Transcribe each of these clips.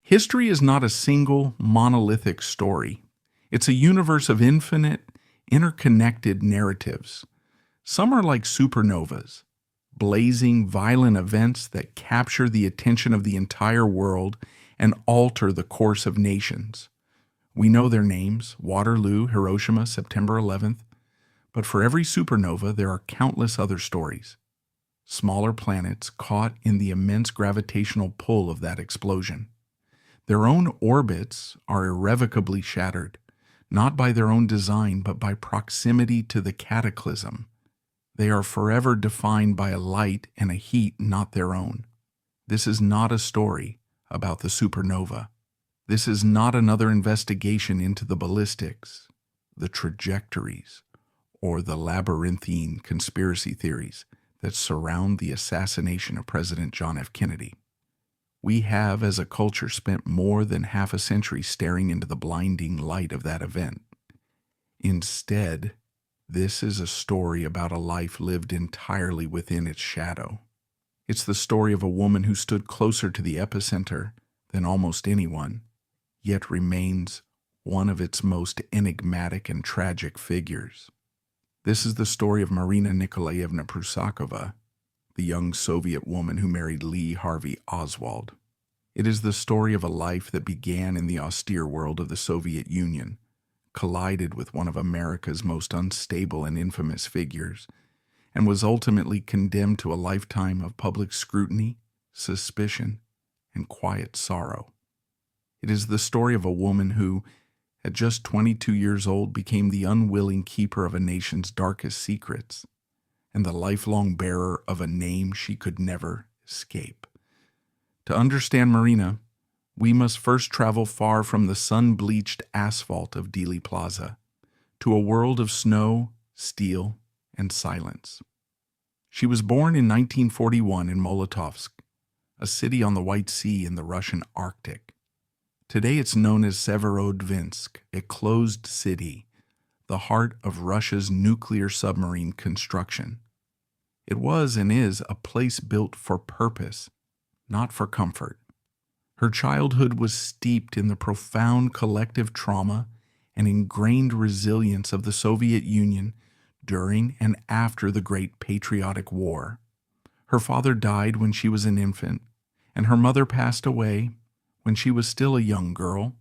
History is not a single, monolithic story. It's a universe of infinite, interconnected narratives. Some are like supernovas, blazing, violent events that capture the attention of the entire world and alter the course of nations. We know their names: Waterloo, Hiroshima, September 11th. But for every supernova, there are countless other stories. Smaller planets caught in the immense gravitational pull of that explosion. Their own orbits are irrevocably shattered, not by their own design, but by proximity to the cataclysm. They are forever defined by a light and a heat not their own. This is not a story about the supernova. This is not another investigation into the ballistics, the trajectories, or the labyrinthine conspiracy theories that surround the assassination of President John F. Kennedy. We have, as a culture, spent more than half a century staring into the blinding light of that event. Instead, this is a story about a life lived entirely within its shadow. It's the story of a woman who stood closer to the epicenter than almost anyone, yet remains one of its most enigmatic and tragic figures. This is the story of Marina Prusakova, the young Soviet woman who married Lee Harvey Oswald. It is the story of a life that began in the austere world of the Soviet Union, collided with one of America's most unstable and infamous figures, and was ultimately condemned to a lifetime of public scrutiny, suspicion, and quiet sorrow. It is the story of a woman who, at just 22 years old, became the unwilling keeper of a nation's darkest secrets and the lifelong bearer of a name she could never escape. To understand Marina, we must first travel far from the sun-bleached asphalt of Dealey Plaza to a world of snow, steel, and silence. She was born in 1941 in Molotovsk, a city on the White Sea in the Russian Arctic. Today it's known as Severodvinsk, a closed city, the heart of Russia's nuclear submarine construction. It was and is a place built for purpose, not for comfort. Her childhood was steeped in the profound collective trauma and ingrained resilience of the Soviet Union during and after the Great Patriotic War. Her father died when she was an infant, and her mother passed away when she was still a young girl.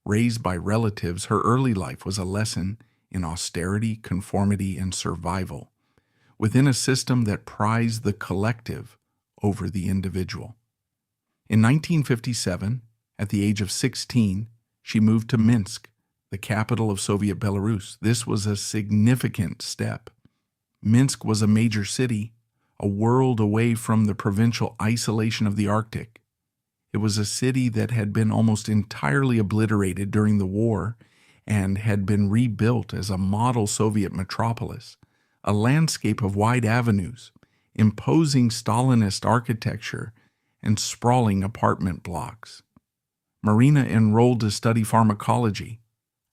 Raised by relatives, her early life was a lesson in austerity, conformity, and survival, within a system that prized the collective over the individual. In 1957, at the age of 16, she moved to Minsk, the capital of Soviet Belarus. This was a significant step. Minsk was a major city, a world away from the provincial isolation of the Arctic. It was a city that had been almost entirely obliterated during the war and had been rebuilt as a model Soviet metropolis, a landscape of wide avenues, imposing Stalinist architecture, and sprawling apartment blocks. Marina enrolled to study pharmacology,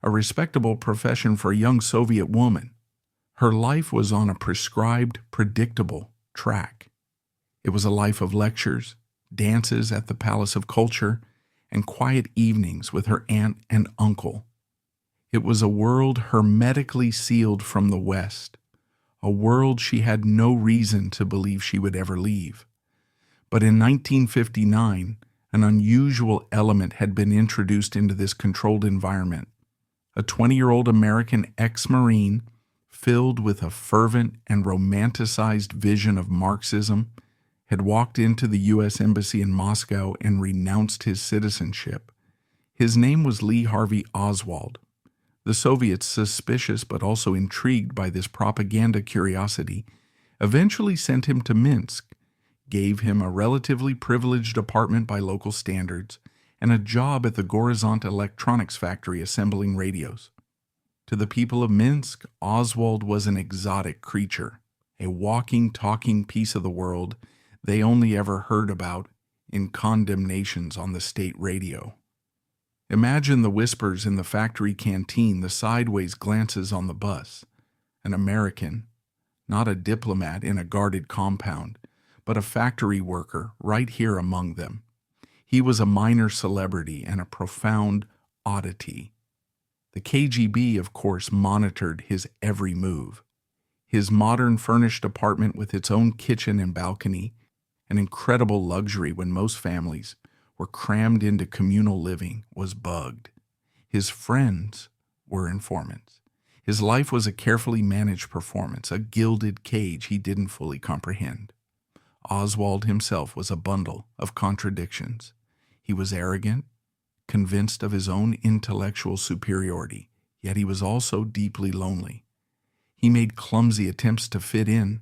a respectable profession for a young Soviet woman. Her life was on a prescribed, predictable track. It was a life of lectures, dances at the Palace of Culture, and quiet evenings with her aunt and uncle. It was a world hermetically sealed from the West, a world she had no reason to believe she would ever leave. But in 1959, an unusual element had been introduced into this controlled environment. A 20-year-old American ex-Marine, filled with a fervent and romanticized vision of Marxism, had walked into the U.S. Embassy in Moscow and renounced his citizenship. His name was Lee Harvey Oswald. The Soviets, suspicious but also intrigued by this propaganda curiosity, eventually sent him to Minsk, gave him a relatively privileged apartment by local standards, and a job at the Gorizont electronics factory assembling radios. To the people of Minsk, Oswald was an exotic creature, a walking, talking piece of the world they only ever heard about in condemnations on the state radio. Imagine the whispers in the factory canteen, the sideways glances on the bus. An American, not a diplomat in a guarded compound, but a factory worker right here among them. He was a minor celebrity and a profound oddity. The KGB, of course, monitored his every move. His modern furnished apartment with its own kitchen and balcony, an incredible luxury when most families were crammed into communal living, was bugged. His friends were informants. His life was a carefully managed performance, a gilded cage he didn't fully comprehend. Oswald himself was a bundle of contradictions. He was arrogant, convinced of his own intellectual superiority, yet he was also deeply lonely. He made clumsy attempts to fit in,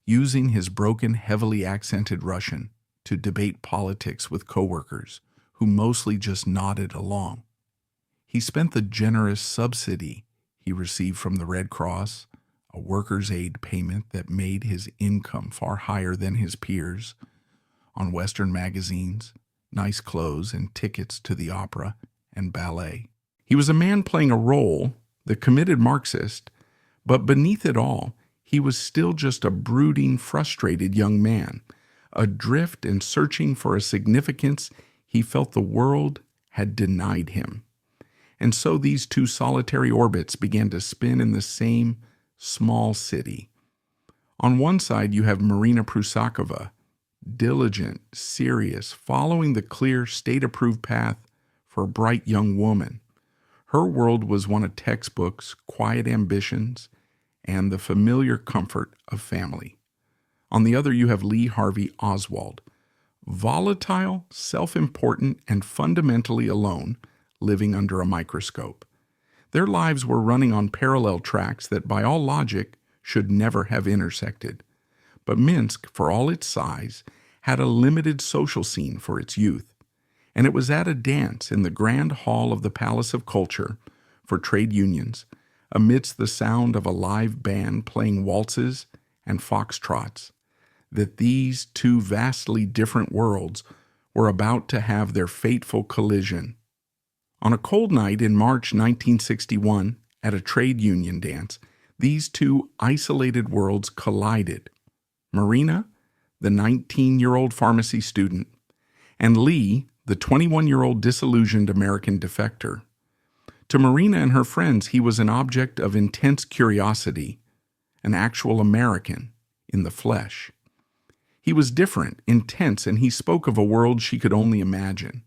using his broken, heavily accented Russian to debate politics with coworkers who mostly just nodded along. He spent the generous subsidy he received from the Red Cross, a workers' aid payment that made his income far higher than his peers, on Western magazines, nice clothes, and tickets to the opera and ballet. He was a man playing a role, the committed Marxist, but beneath it all, he was still just a brooding, frustrated young man, adrift and searching for a significance he felt the world had denied him. And so these two solitary orbits began to spin in the same small city. On one side, you have Marina Prusakova, diligent, serious, following the clear, state-approved path for a bright young woman. Her world was one of textbooks, quiet ambitions, and the familiar comfort of family. On the other, you have Lee Harvey Oswald, volatile, self-important, and fundamentally alone, living under a microscope. Their lives were running on parallel tracks that, by all logic, should never have intersected. But Minsk, for all its size, had a limited social scene for its youth, and it was at a dance in the grand hall of the Palace of Culture for trade unions, amidst the sound of a live band playing waltzes and foxtrots, that these two vastly different worlds were about to have their fateful collision. On a cold night in March 1961, at a trade union dance, these two isolated worlds collided. Marina, the 19-year-old pharmacy student, and Lee, the 21-year-old disillusioned American defector. To Marina and her friends, he was an object of intense curiosity, an actual American in the flesh. He was different, intense, and he spoke of a world she could only imagine.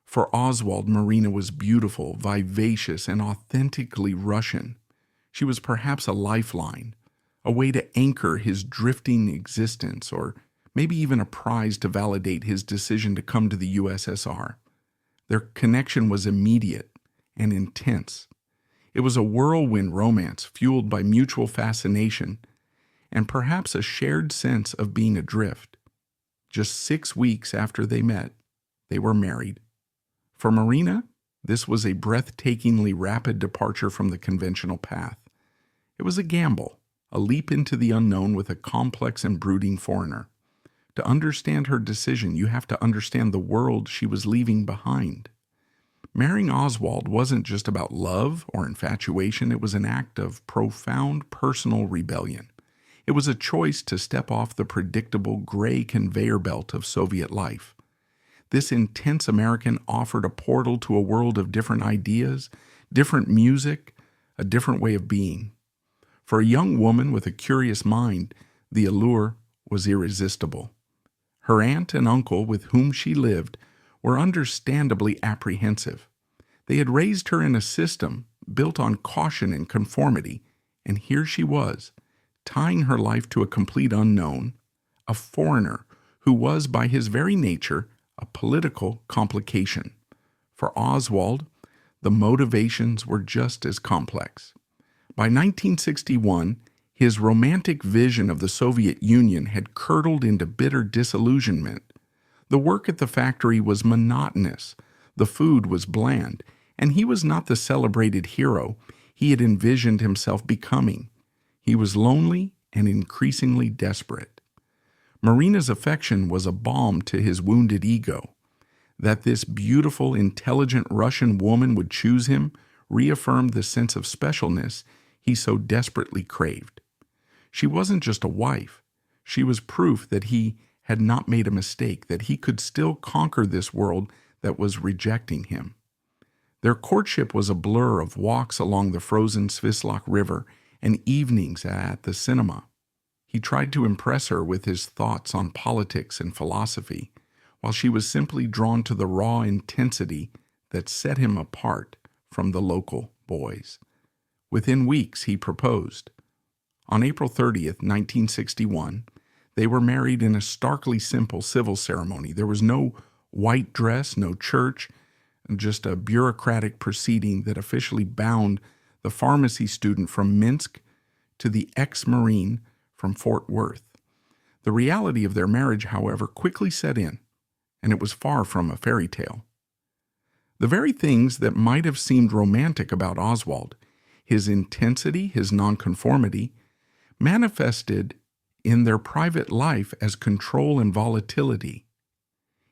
For Oswald, Marina was beautiful, vivacious, and authentically Russian. She was perhaps a lifeline, a way to anchor his drifting existence, or maybe even a prize to validate his decision to come to the USSR. Their connection was immediate and intense. It was a whirlwind romance fueled by mutual fascination and perhaps a shared sense of being adrift. Just 6 weeks after they met, they were married. For Marina, this was a breathtakingly rapid departure from the conventional path. It was a gamble, a leap into the unknown with a complex and brooding foreigner. To understand her decision, you have to understand the world she was leaving behind. Marrying Oswald wasn't just about love or infatuation, it was an act of profound personal rebellion. It was a choice to step off the predictable gray conveyor belt of Soviet life. This intense American offered a portal to a world of different ideas, different music, a different way of being. For a young woman with a curious mind, the allure was irresistible. Her aunt and uncle with whom she lived were understandably apprehensive. They had raised her in a system built on caution and conformity, and here she was, tying her life to a complete unknown, a foreigner who was, by his very nature, a political complication. For Oswald, the motivations were just as complex. By 1961, his romantic vision of the Soviet Union had curdled into bitter disillusionment. The work at the factory was monotonous, the food was bland, and he was not the celebrated hero he had envisioned himself becoming. He was lonely and increasingly desperate. Marina's affection was a balm to his wounded ego. That this beautiful, intelligent Russian woman would choose him reaffirmed the sense of specialness he so desperately craved. She wasn't just a wife. She was proof that he had not made a mistake, that he could still conquer this world that was rejecting him. Their courtship was a blur of walks along the frozen Svislach River and evenings at the cinema. He tried to impress her with his thoughts on politics and philosophy, while she was simply drawn to the raw intensity that set him apart from the local boys. Within weeks, he proposed. On April 30th, 1961, they were married in a starkly simple civil ceremony. There was no white dress, no church, just a bureaucratic proceeding that officially bound the pharmacy student from Minsk to the ex-Marine from Fort Worth. The reality of their marriage, however, quickly set in, and it was far from a fairy tale. The very things that might have seemed romantic about Oswald, his intensity, his nonconformity, manifested in their private life as control and volatility.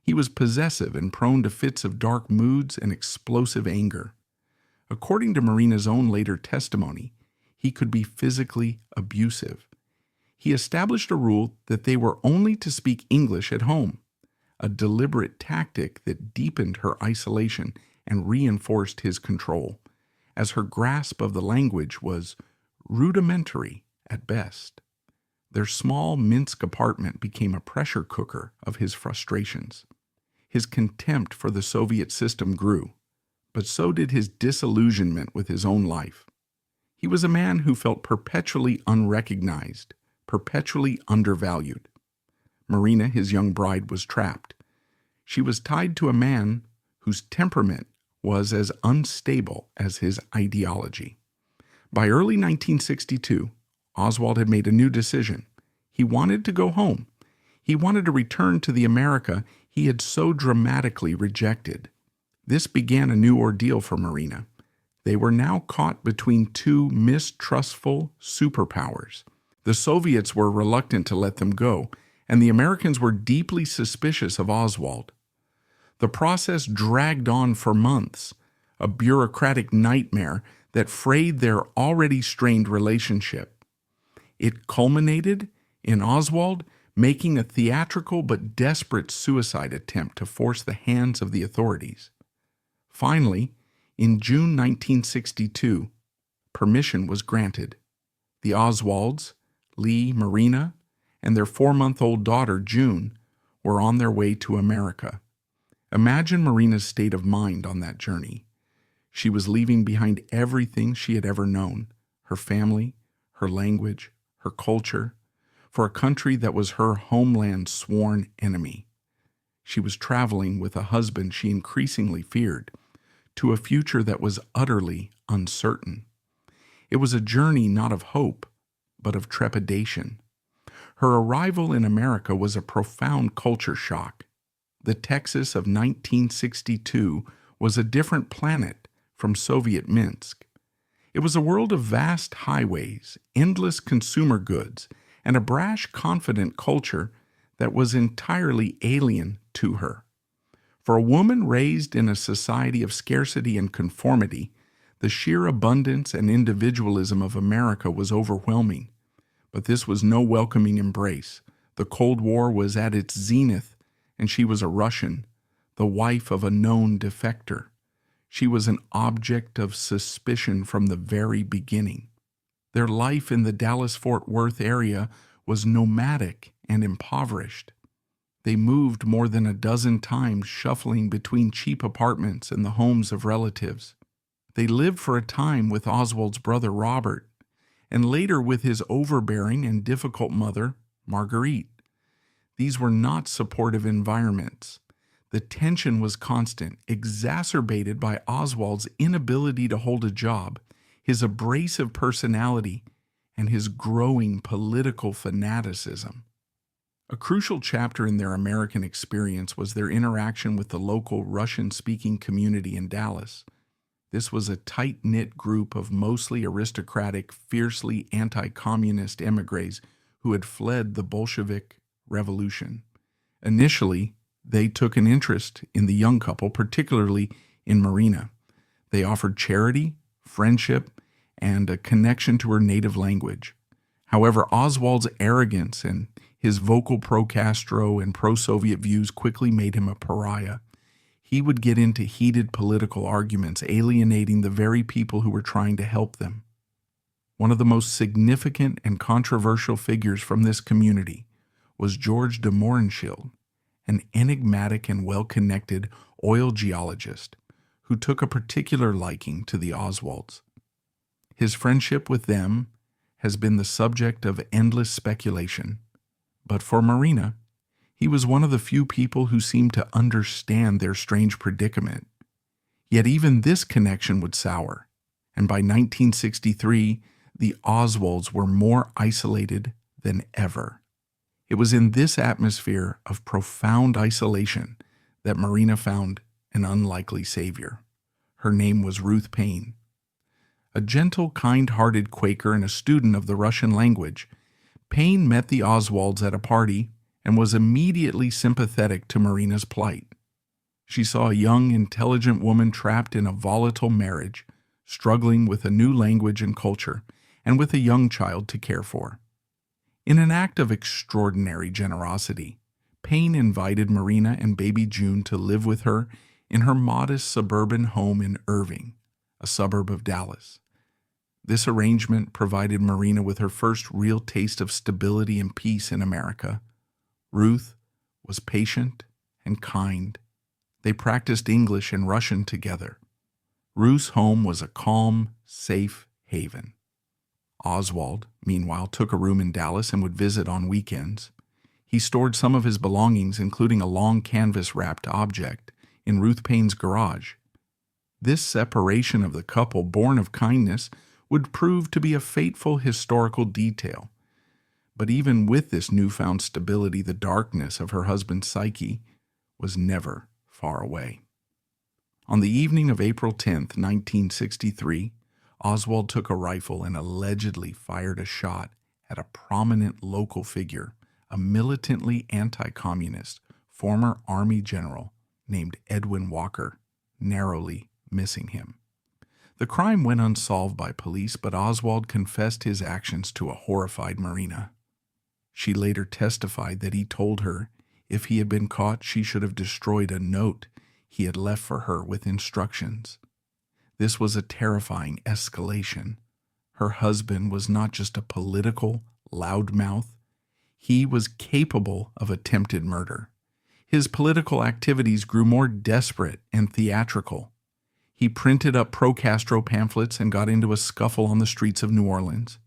He was possessive and prone to fits of dark moods and explosive anger. According to Marina's own later testimony, he could be physically abusive. He established a rule that they were only to speak English at home, a deliberate tactic that deepened her isolation and reinforced his control, as her grasp of the language was rudimentary at best. Their small Minsk apartment became a pressure cooker of his frustrations. His contempt for the Soviet system grew, but so did his disillusionment with his own life. He was a man who felt perpetually unrecognized, perpetually undervalued. Marina, his young bride, was trapped. She was tied to a man whose temperament was as unstable as his ideology. By early 1962, Oswald had made a new decision. He wanted to go home. He wanted to return to the America he had so dramatically rejected. This began a new ordeal for Marina. They were now caught between two mistrustful superpowers. The Soviets were reluctant to let them go, and the Americans were deeply suspicious of Oswald. The process dragged on for months, a bureaucratic nightmare that frayed their already strained relationship. It culminated in Oswald making a theatrical but desperate suicide attempt to force the hands of the authorities. Finally, in June 1962, permission was granted. The Oswalds, Lee, Marina, and their 4-month-old daughter, June, were on their way to America. Imagine Marina's state of mind on that journey. She was leaving behind everything she had ever known, her family, her language, her culture, for a country that was her homeland's sworn enemy. She was traveling with a husband she increasingly feared, to a future that was utterly uncertain. It was a journey not of hope, but of trepidation. Her arrival in America was a profound culture shock. The Texas of 1962 was a different planet from Soviet Minsk. It was a world of vast highways, endless consumer goods, and a brash, confident culture that was entirely alien to her. For a woman raised in a society of scarcity and conformity, the sheer abundance and individualism of America was overwhelming. But this was no welcoming embrace. The Cold War was at its zenith, and she was a Russian, the wife of a known defector. She was an object of suspicion from the very beginning. Their life in the Dallas-Fort Worth area was nomadic and impoverished. They moved more than a dozen times, shuffling between cheap apartments and the homes of relatives. They lived for a time with Oswald's brother Robert, and later with his overbearing and difficult mother, Marguerite. These were not supportive environments. The tension was constant, exacerbated by Oswald's inability to hold a job, his abrasive personality, and his growing political fanaticism. A crucial chapter in their American experience was their interaction with the local Russian-speaking community in Dallas. This was a tight-knit group of mostly aristocratic, fiercely anti-communist émigrés who had fled the Bolshevik Revolution. Initially, they took an interest in the young couple, particularly in Marina. They offered charity, friendship, and a connection to her native language. However, Oswald's arrogance and His vocal pro-Castro and pro-Soviet views quickly made him a pariah. He would get into heated political arguments, alienating the very people who were trying to help them. One of the most significant and controversial figures from this community was George de Mohrenschildt, an enigmatic and well-connected oil geologist who took a particular liking to the Oswalds. His friendship with them has been the subject of endless speculation, but for Marina, he was one of the few people who seemed to understand their strange predicament. Yet even this connection would sour, and by 1963, the Oswalds were more isolated than ever. It was in this atmosphere of profound isolation that Marina found an unlikely savior. Her name was Ruth Paine. A gentle, kind-hearted Quaker and a student of the Russian language, Paine met the Oswalds at a party and was immediately sympathetic to Marina's plight. She saw a young, intelligent woman trapped in a volatile marriage, struggling with a new language and culture, and with a young child to care for. In an act of extraordinary generosity, Paine invited Marina and baby June to live with her in her modest suburban home in Irving, a suburb of Dallas. This arrangement provided Marina with her first real taste of stability and peace in America. Ruth was patient and kind. They practiced English and Russian together. Ruth's home was a calm, safe haven. Oswald, meanwhile, took a room in Dallas and would visit on weekends. He stored some of his belongings, including a long canvas-wrapped object, in Ruth Paine's garage. This separation of the couple, born of kindness, would prove to be a fateful historical detail. But even with this newfound stability, the darkness of her husband's psyche was never far away. On the evening of April 10th, 1963, Oswald took a rifle and allegedly fired a shot at a prominent local figure, a militantly anti-communist former Army general named Edwin Walker, narrowly missing him. The crime went unsolved by police, but Oswald confessed his actions to a horrified Marina. She later testified that he told her if he had been caught, she should have destroyed a note he had left for her with instructions. This was a terrifying escalation. Her husband was not just a political loudmouth. He was capable of attempted murder. His political activities grew more desperate and theatrical. He printed up pro-Castro pamphlets and got into a scuffle on the streets of New Orleans.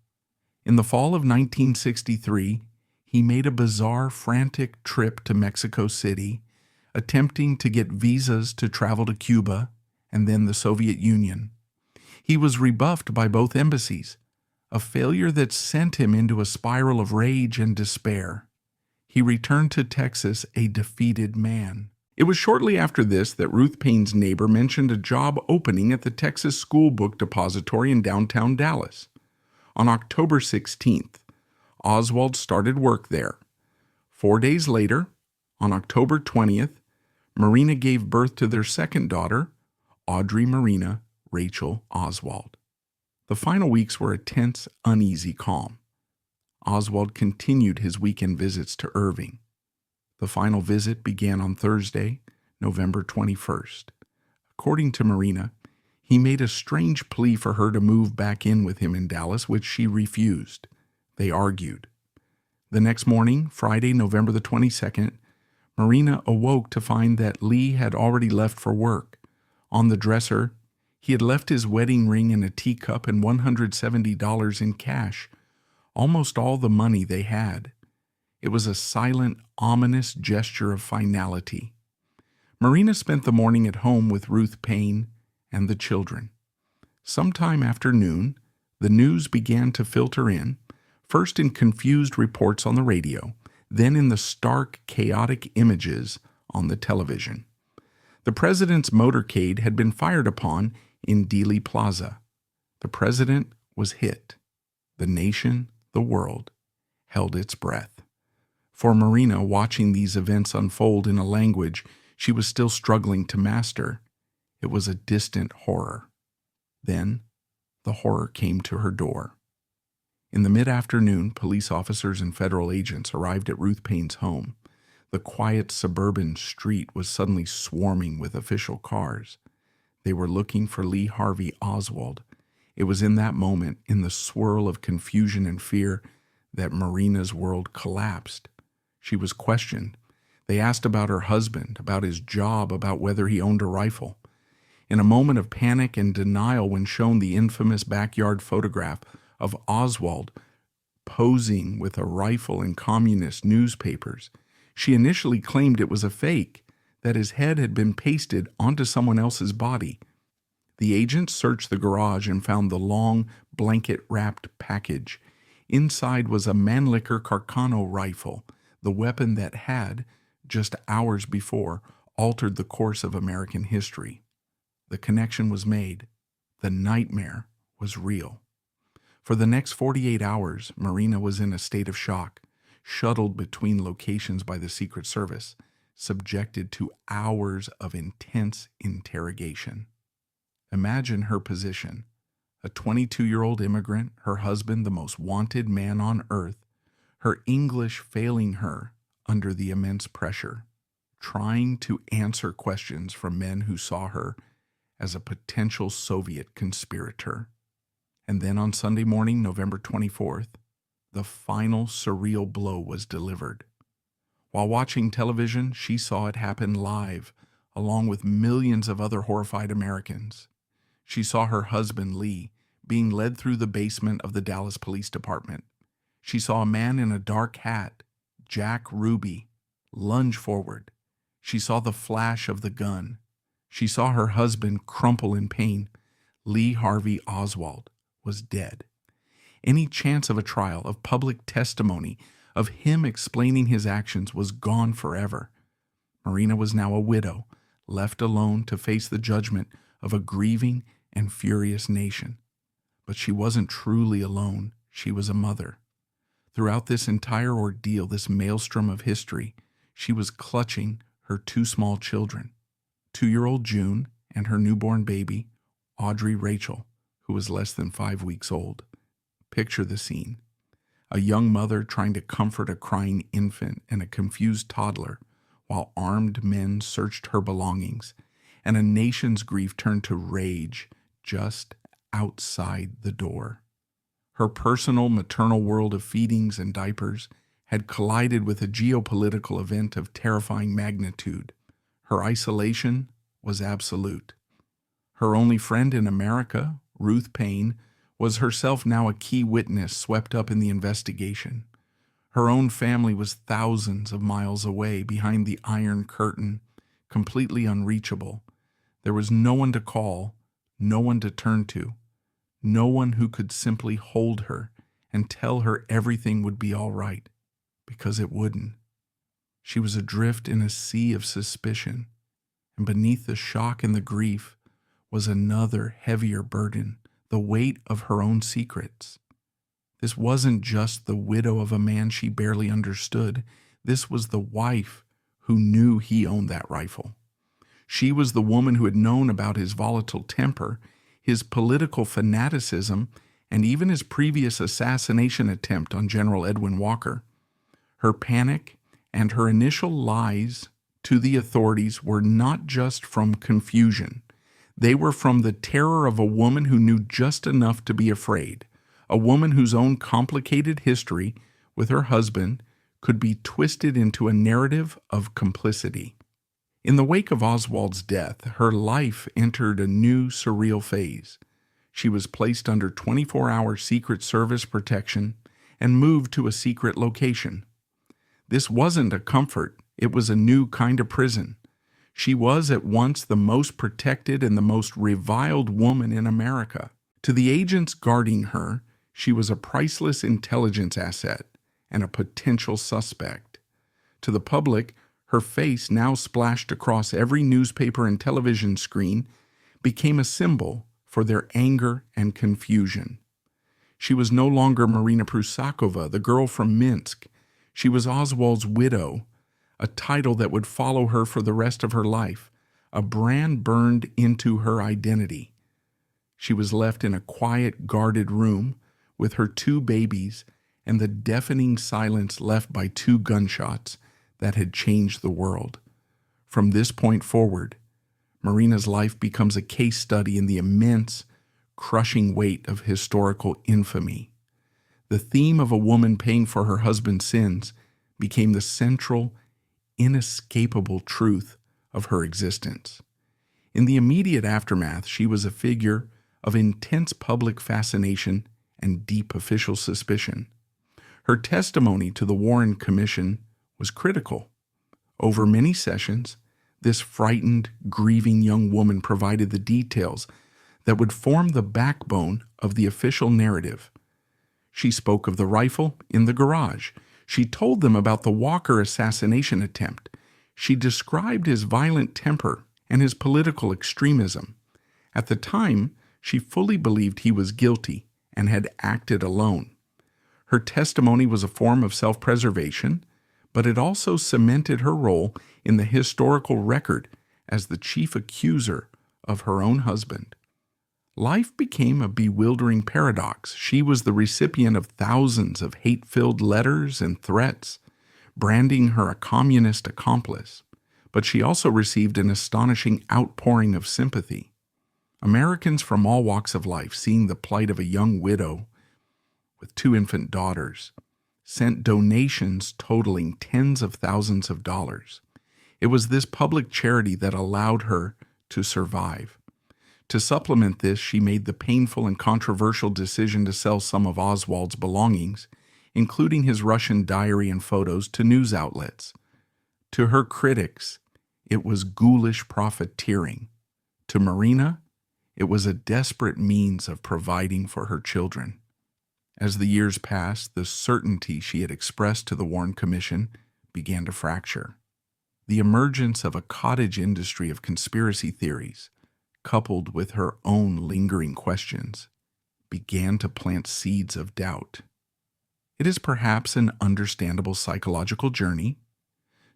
In the fall of 1963, he made a bizarre, frantic trip to Mexico City, attempting to get visas to travel to Cuba and then the Soviet Union. He was rebuffed by both embassies, a failure that sent him into a spiral of rage and despair. He returned to Texas a defeated man. It was shortly after this that Ruth Paine's neighbor mentioned a job opening at the Texas School Book Depository in downtown Dallas. On October 16th, Oswald started work there. 4 days later, on October 20th, Marina gave birth to their second daughter, Audrey Marina Rachel Oswald. The final weeks were a tense, uneasy calm. Oswald continued his weekend visits to Irving. The final visit began on Thursday, November 21st. According to Marina, he made a strange plea for her to move back in with him in Dallas, which she refused. They argued. The next morning, Friday, November the 22nd, Marina awoke to find that Lee had already left for work. On the dresser, he had left his wedding ring in a teacup and $170 in cash, almost all the money they had. It was a silent, ominous gesture of finality. Marina spent the morning at home with Ruth Paine and the children. Sometime after noon, the news began to filter in, first in confused reports on the radio, then in the stark, chaotic images on the television. The president's motorcade had been fired upon in Dealey Plaza. The president was hit. The nation, the world, held its breath. For Marina, watching these events unfold in a language she was still struggling to master, it was a distant horror. Then, the horror came to her door. In the mid-afternoon, police officers and federal agents arrived at Ruth Payne's home. The quiet suburban street was suddenly swarming with official cars. They were looking for Lee Harvey Oswald. It was in that moment, in the swirl of confusion and fear, that Marina's world collapsed. She was questioned. They asked about her husband, about his job, about whether he owned a rifle. In a moment of panic and denial, when shown the infamous backyard photograph of Oswald posing with a rifle in communist newspapers, she initially claimed it was a fake, that his head had been pasted onto someone else's body. The agents searched the garage and found the long, blanket-wrapped package. Inside was a Mannlicher Carcano rifle, the weapon that had, just hours before, altered the course of American history. The connection was made. The nightmare was real. For the next 48 hours, Marina was in a state of shock, shuttled between locations by the Secret Service, subjected to hours of intense interrogation. Imagine her position. A 22-year-old immigrant, her husband the most wanted man on earth, her English failing her under the immense pressure, trying to answer questions from men who saw her as a potential Soviet conspirator. And then on Sunday morning, November 24th, the final surreal blow was delivered. While watching television, she saw it happen live, along with millions of other horrified Americans. She saw her husband, Lee, being led through the basement of the Dallas Police Department. She saw a man in a dark hat, Jack Ruby, lunge forward. She saw the flash of the gun. She saw her husband crumple in pain. Lee Harvey Oswald was dead. Any chance of a trial, of public testimony, of him explaining his actions was gone forever. Marina was now a widow, left alone to face the judgment of a grieving and furious nation. But she wasn't truly alone. She was a mother. Throughout this entire ordeal, this maelstrom of history, she was clutching her two small children, 2-year-old June and her newborn baby, Audrey Rachel, who was less than 5 weeks old. Picture the scene. A young mother trying to comfort a crying infant and a confused toddler while armed men searched her belongings, and a nation's grief turned to rage just outside the door. Her personal maternal world of feedings and diapers had collided with a geopolitical event of terrifying magnitude. Her isolation was absolute. Her only friend in America, Ruth Payne, was herself now a key witness swept up in the investigation. Her own family was thousands of miles away behind the Iron Curtain, completely unreachable. There was no one to call, no one to turn to, no one who could simply hold her and tell her everything would be all right, because it wouldn't. She was adrift in a sea of suspicion, and beneath the shock and the grief was another heavier burden, the weight of her own secrets. This wasn't just the widow of a man she barely understood. This was the wife who knew he owned that rifle. She was the woman who had known about his volatile temper, his political fanaticism, and even his previous assassination attempt on General Edwin Walker. Her panic and her initial lies to the authorities were not just from confusion. They were from the terror of a woman who knew just enough to be afraid, a woman whose own complicated history with her husband could be twisted into a narrative of complicity. In the wake of Oswald's death, her life entered a new surreal phase. She was placed under 24-hour Secret Service protection and moved to a secret location. This wasn't a comfort, it was a new kind of prison. She was at once the most protected and the most reviled woman in America. To the agents guarding her, she was a priceless intelligence asset and a potential suspect. To the public, her face, now splashed across every newspaper and television screen, became a symbol for their anger and confusion. She was no longer Marina Prusakova, the girl from Minsk. She was Oswald's widow, a title that would follow her for the rest of her life, a brand burned into her identity. She was left in a quiet, guarded room with her 2 babies and the deafening silence left by 2 gunshots that had changed the world. From this point forward, Marina's life becomes a case study in the immense, crushing weight of historical infamy. The theme of a woman paying for her husband's sins became the central, inescapable truth of her existence. In the immediate aftermath, she was a figure of intense public fascination and deep official suspicion. Her testimony to the Warren Commission was critical. Over many sessions, this frightened, grieving young woman provided the details that would form the backbone of the official narrative. She spoke of the rifle in the garage. She told them about the Walker assassination attempt. She described his violent temper and his political extremism. At the time, she fully believed he was guilty and had acted alone. Her testimony was a form of self-preservation, but it also cemented her role in the historical record as the chief accuser of her own husband. Life became a bewildering paradox. She was the recipient of thousands of hate-filled letters and threats, branding her a communist accomplice, but she also received an astonishing outpouring of sympathy. Americans from all walks of life, seeing the plight of a young widow with 2 infant daughters, sent donations totaling tens of thousands of dollars. It was this public charity that allowed her to survive. To supplement this, she made the painful and controversial decision to sell some of Oswald's belongings, including his Russian diary and photos, to news outlets. To her critics, it was ghoulish profiteering. To Marina, it was a desperate means of providing for her children. As the years passed, the certainty she had expressed to the Warren Commission began to fracture. The emergence of a cottage industry of conspiracy theories, coupled with her own lingering questions, began to plant seeds of doubt. It is perhaps an understandable psychological journey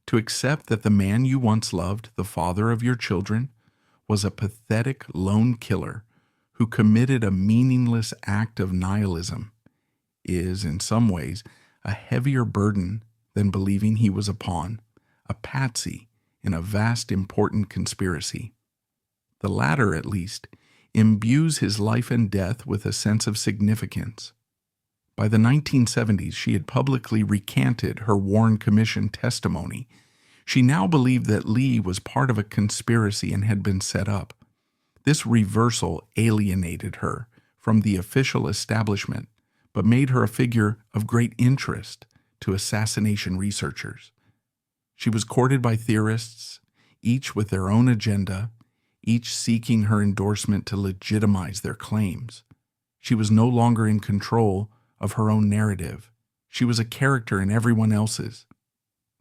to accept that the man you once loved, the father of your children, was a pathetic lone killer who committed a meaningless act of nihilism is, in some ways, a heavier burden than believing he was a pawn, a patsy in a vast, important conspiracy. The latter, at least, imbues his life and death with a sense of significance. By the 1970s, she had publicly recanted her Warren Commission testimony. She now believed that Lee was part of a conspiracy and had been set up. This reversal alienated her from the official establishment, but made her a figure of great interest to assassination researchers. She was courted by theorists, each with their own agenda, each seeking her endorsement to legitimize their claims. She was no longer in control of her own narrative. She was a character in everyone else's.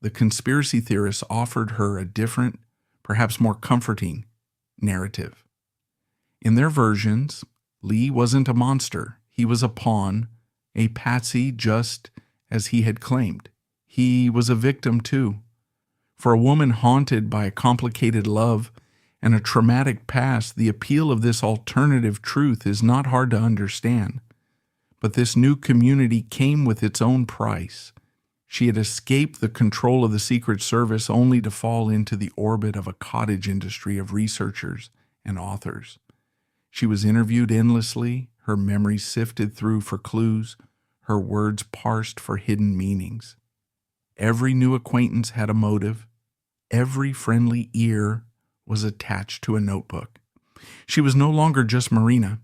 The conspiracy theorists offered her a different, perhaps more comforting, narrative. In their versions, Lee wasn't a monster. He was a pawn, a patsy, just as he had claimed. He was a victim, too. For a woman haunted by a complicated love and a traumatic past, the appeal of this alternative truth is not hard to understand. But this new community came with its own price. She had escaped the control of the Secret Service only to fall into the orbit of a cottage industry of researchers and authors. She was interviewed endlessly, her memories sifted through for clues, her words parsed for hidden meanings. Every new acquaintance had a motive. Every friendly ear was attached to a notebook. She was no longer just Marina.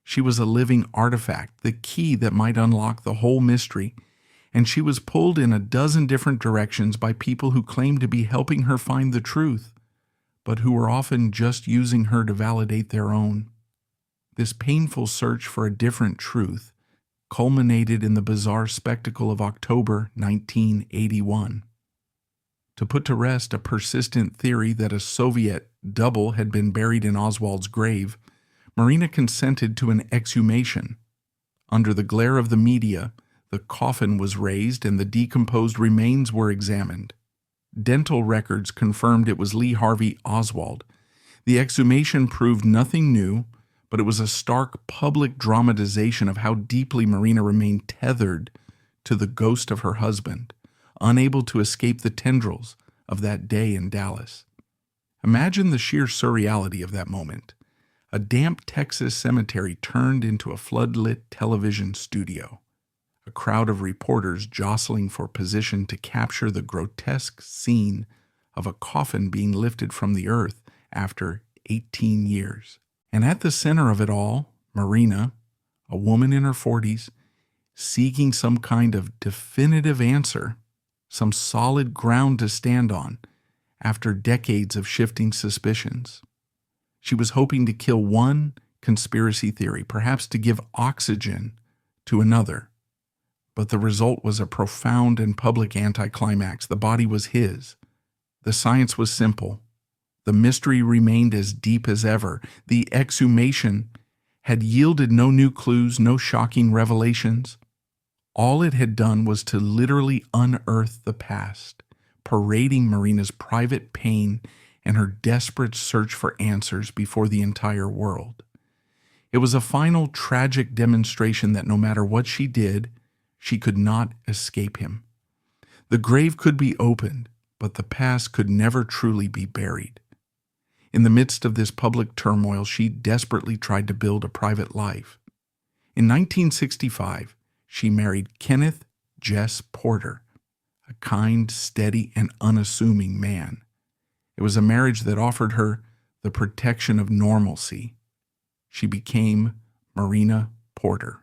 She was a living artifact, the key that might unlock the whole mystery, and she was pulled in a dozen different directions by people who claimed to be helping her find the truth, but who were often just using her to validate their own. This painful search for a different truth culminated in the bizarre spectacle of October 1981. To put to rest a persistent theory that a Soviet double had been buried in Oswald's grave, Marina consented to an exhumation. Under the glare of the media, the coffin was raised and the decomposed remains were examined. Dental records confirmed it was Lee Harvey Oswald. The exhumation proved nothing new, but it was a stark public dramatization of how deeply Marina remained tethered to the ghost of her husband, unable to escape the tendrils of that day in Dallas. Imagine the sheer surreality of that moment. A damp Texas cemetery turned into a floodlit television studio. A crowd of reporters jostling for position to capture the grotesque scene of a coffin being lifted from the earth after 18 years. And at the center of it all, Marina, a woman in her 40s, seeking some kind of definitive answer, some solid ground to stand on after decades of shifting suspicions. She was hoping to kill one conspiracy theory, perhaps to give oxygen to another. But the result was a profound and public anticlimax. The body was his. The science was simple. The mystery remained as deep as ever. The exhumation had yielded no new clues, no shocking revelations. All it had done was to literally unearth the past, parading Marina's private pain and her desperate search for answers before the entire world. It was a final tragic demonstration that no matter what she did, she could not escape him. The grave could be opened, but the past could never truly be buried. In the midst of this public turmoil, she desperately tried to build a private life. In 1965, she married Kenneth Jess Porter, a kind, steady, and unassuming man. It was a marriage that offered her the protection of normalcy. She became Marina Porter.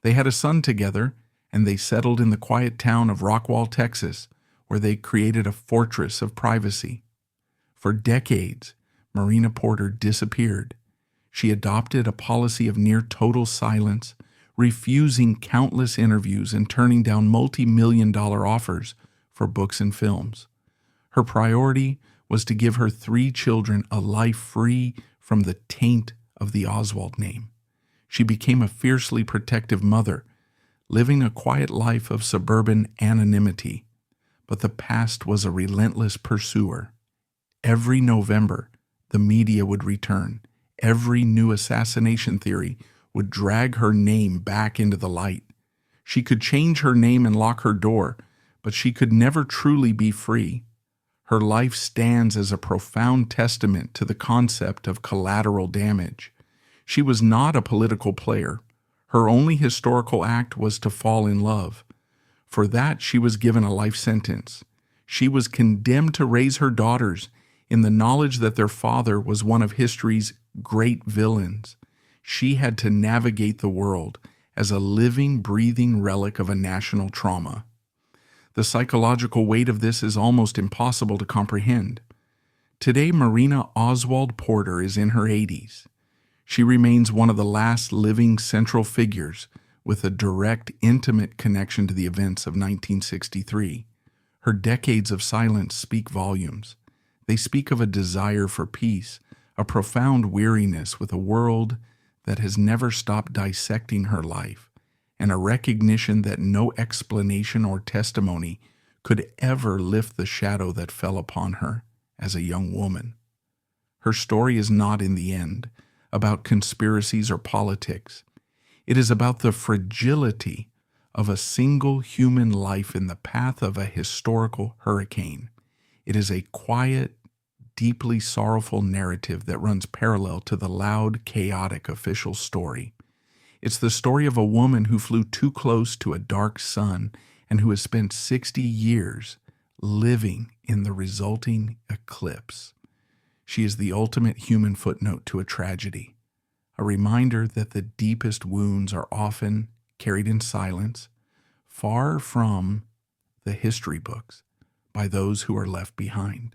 They had a son together, and they settled in the quiet town of Rockwall, Texas, where they created a fortress of privacy. For decades, Marina Porter disappeared. She adopted a policy of near total silence, refusing countless interviews and turning down multi-million-dollar offers for books and films. Her priority was to give her 3 children a life free from the taint of the Oswald name. She became a fiercely protective mother, living a quiet life of suburban anonymity. But the past was a relentless pursuer. Every November, the media would return. Every new assassination theory would drag her name back into the light. She could change her name and lock her door, but she could never truly be free. Her life stands as a profound testament to the concept of collateral damage. She was not a political player. Her only historical act was to fall in love. For that, she was given a life sentence. She was condemned to raise her daughters in the knowledge that their father was one of history's great villains. She had to navigate the world as a living, breathing relic of a national trauma. The psychological weight of this is almost impossible to comprehend. Today, Marina Oswald Porter is in her 80s. She remains one of the last living central figures with a direct, intimate connection to the events of 1963. Her decades of silence speak volumes. They speak of a desire for peace, a profound weariness with a world that has never stopped dissecting her life, and a recognition that no explanation or testimony could ever lift the shadow that fell upon her as a young woman. Her story is not, in the end, about conspiracies or politics. It is about the fragility of a single human life in the path of a historical hurricane. It is a quiet, deeply sorrowful narrative that runs parallel to the loud, chaotic official story. It's the story of a woman who flew too close to a dark sun and who has spent 60 years living in the resulting eclipse. She is the ultimate human footnote to a tragedy, a reminder that the deepest wounds are often carried in silence, far from the history books, by those who are left behind.